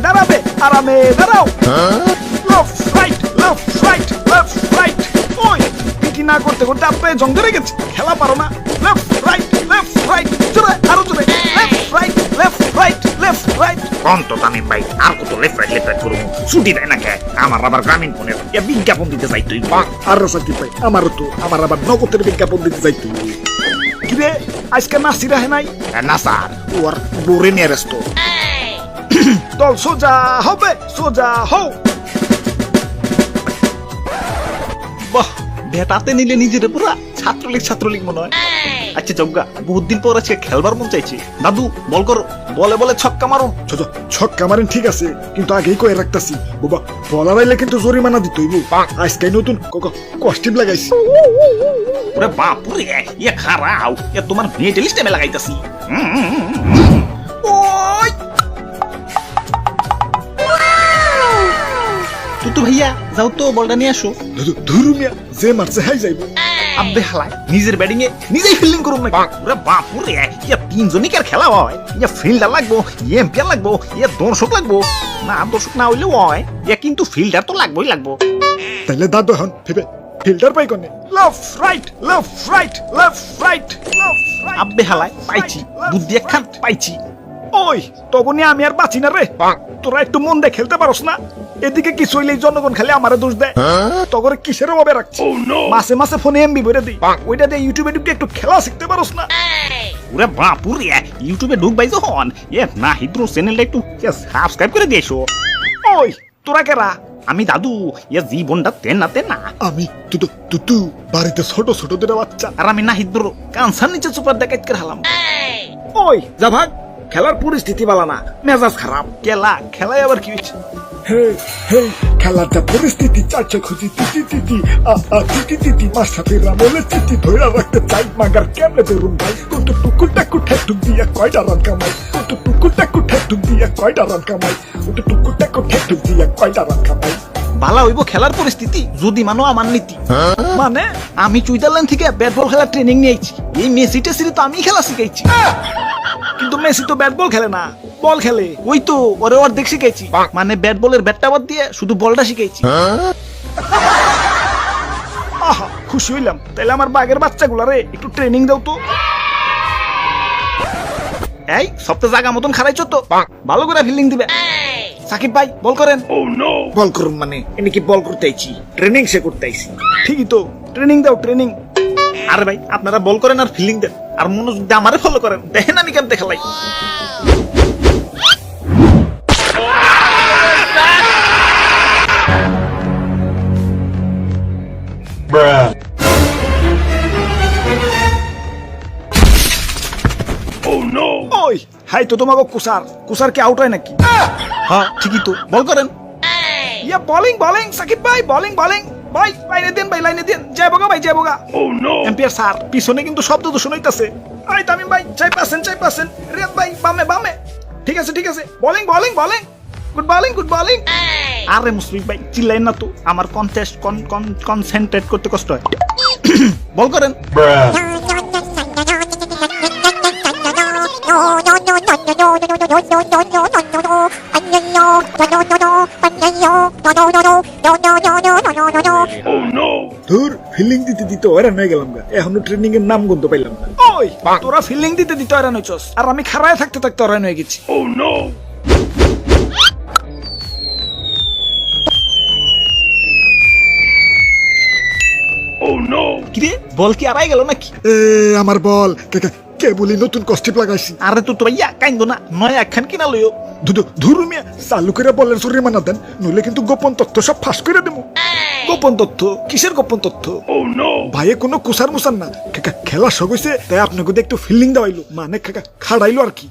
দাঁড়াবে, আরামে দাঁড়াও। Left right, left right, left right. ওই পিটি না করতে করতে আপনার জং ধরে গেছে, খেলা পারো না। লেফট রাইট, লেফট রাইট, জোরে আরো জোরে। Left right, left right, left right. অন্তত আমি ভাই আর কত লেফট রাইট করবো, ছুটি দেয় না কে? আমার আবার গ্রামীণ ফোনের বিজ্ঞাপন দিতে চাই তুই। আর সাকিব ভাই, আমারও তো আমার আবার নগদের বিজ্ঞাপন দিতে চাই তুই। কিরে আজকে নাসি রাহে নাই? না স্যার, ওর বোরে নিয়ে রেস্ত। দল সোজা হবে, সোজা হও। বাহ, বেটাতে নিলে নিজের পুরা ছাত্রলীগ মনে হয়। আচ্ছা জগ্গা, বহুত দিন পর আজকে খেলবার মন চাইছে। দাদু বল করো, বলে বলে ছক্কা মারো। ছক্কা মারেন ঠিক আছে, কিন্তু আগেই কয়ে রাখতাছি বাবা, বলার আইলে কিন্তু জরিমানা দিতে হইব। আজকে নতুন কস্টিউম লাগাইছি। ওরে বাপুরে, ইয়ে খারাও, এ তোমার মেডেলিস্ট আমি লাগাইতাছি। ওই তুতু ভাইয়া যাও তো, বলটা নিয়ে আসো। ধুরু মিয়া, যে মারছে হাই যাইব। আব্বে হালাই, নিজের ব্যাটিং এ নিজেই ফিল্ডিং করুন না। ওরে বাপুরে, ইয়ে তিনজনই খেলা হয়। ইয়ে ফিল্ডার লাগবো, ইয়ে এম্পায়ার লাগবো, ইয়ে দর্শক লাগবো। না দর্শক না হইলেও হয়, ইয়ে কিন্তু ফিল্ডার তো লাগবোই লাগবো। তাইলে দাদু হন ভেবে ফিল্টার পাই কোনে? Left right, left right, left right, left right. আব্বে হালাই, পাইছি বুদ্ধি একখান পাইছি। ওই তখনই আমি আর বাঁচি না রে। তোরা একটু মন দিয়ে খেলতে পারস না? এদিকে কিছু হইলেই জনগণ খালি আমারে দোষ দেয়। তখন কিসের অভাবে রাখছি? মাসে মাসে ফোনে এমবি ভরে দিই, ওইটা দিয়ে ইউটিউবে ঢুকে একটু খেলা শিখতে পারস না? ওরে বাপুরে, ইউটিউবে ঢুকবাই যখন না হিদ্রো চ্যানেলটা একটু সাবস্ক্রাইব করে দিয়েছো। ওই তোরা কেরা? আমি দাদু, জীবনটা তেন না। আমি তুতু বাড়িতে ছোট ছোট দুটো বাচ্চা। আর আমি না হিদ্রো কানসার নিচে সুপার দেখাইতে হালাম। ওই যা ভাগ, খেলার পরিস্থিতি বালা না, মেজাজ খারাপ। খেলায় আবার কি হয়েছে? হে হে, খেলার যা পরিস্থিতি চাইছে খুঁজি তিতি মার সাথে রামলে চিঠি ধরে রাখতে চাই, মাগার কেমনে ধরুন ভাই? কত টুকুর টাকুর ঠেক দিয়া কয়টা রান কামাই, কত টুকুর টাকুর ঠেক দিয়া কয়টা রান কামাই, কত টুকুর টাকুর ঠেক দিয়া কয়টা রান কামাই। ভালো হইব খেলার পরিস্থিতি যদি মানো আমার নীতি। মানে আমি সুইজারল্যান্ড থেকে ব্যাট বল খেলার ট্রেনিং নিয়েছি। এই মেসি টেসিরে তো আমি খেলা শিখাইছি। কিন্তু মেসি তো ব্যাট বল খেলে না, বল খেলে। ওই তো ওরে অর্ধেক শিখাইছি, মানে ব্যাট বলের ব্যাটটা বাদ দিয়ে শুধু বলটা শিখাইছি। আহা, খুশি হইলাম। তাইলে আমার বাঘের বাচ্চাগুলারে একটু ট্রেনিং দাও তো। এই সপ্তাহ জায়গা মতন খারাইছো তো, ভালো করে ফিল্ডিং দিবে। সাকিব ভাই বল করেন। বল করুন মানে এনে কি বল করতে আইছি? ট্রেনিং সে করতে আইছি। ঠিকই তো, ট্রেনিং দাও ট্রেনিং। আরে ভাই আপনারা বল করেন আর ফিল্ডিং দেন, আর মনোযোগ দিয়ে আমারে ফলো করেন। দেখেন আমি কেমন খেলাই। ওই হাই তো তোমাকে কুসার কি আউট হয় নাকি? হ্যাঁ ঠিকই তো, বল করেন। ইয়া বোলিং সাকিব ভাই, বোলিং ভাই, লাইনে দেন ভাই, লাইনে দেন। জয় বগা ভাই, জয় বগা। এম্পিয়ার স্যার, পিছনে কিন্তু শব্দ দূষণ হইতাছে। আই তামিম ভাই, চাই পাসেন। রিয়াদ ভাই বামে। ঠিক আছে বোলিং গুড বোলিং। আরে মুসলিম ভাই চিল্লাইন না তো, আমার কনসেন্ট্রেট করতে কষ্ট হয়। বল করেন। ধুর, ফিল্ডিং দিতে হয়রান হয়ে গেলাম গা। এখনো ট্রেনিং এর নাম গন্ধ পাইলাম না। ওই তোরা ফিল্ডিং দিতে হয়রান হইছস, আর আমি খাড়ায় থাকতে হয়রান হয়ে গেছি। কিরে বল কি আড়াই গেল নাকি? আমার বল কে বলি নতুন কস্টিপ লাগাইছি। আরে তো ভাইয়া কাইন্দো না, নয় একখান কিনা লইও। ধুরু মিয়া, চালু করে বলের জরিমানা দেন, নইলে কিন্তু গোপন তথ্য সব ফাঁস করে দেবো। গোপন তথ্য? কিসের গোপন তথ্য? ভাইয়ে কোনো কুসার মুসার না, খেলা শখ হইছে তাই আপনাকে একটু ফিল্ডিং দেওয়াইলো, মানে খাড়াইলো আর কি।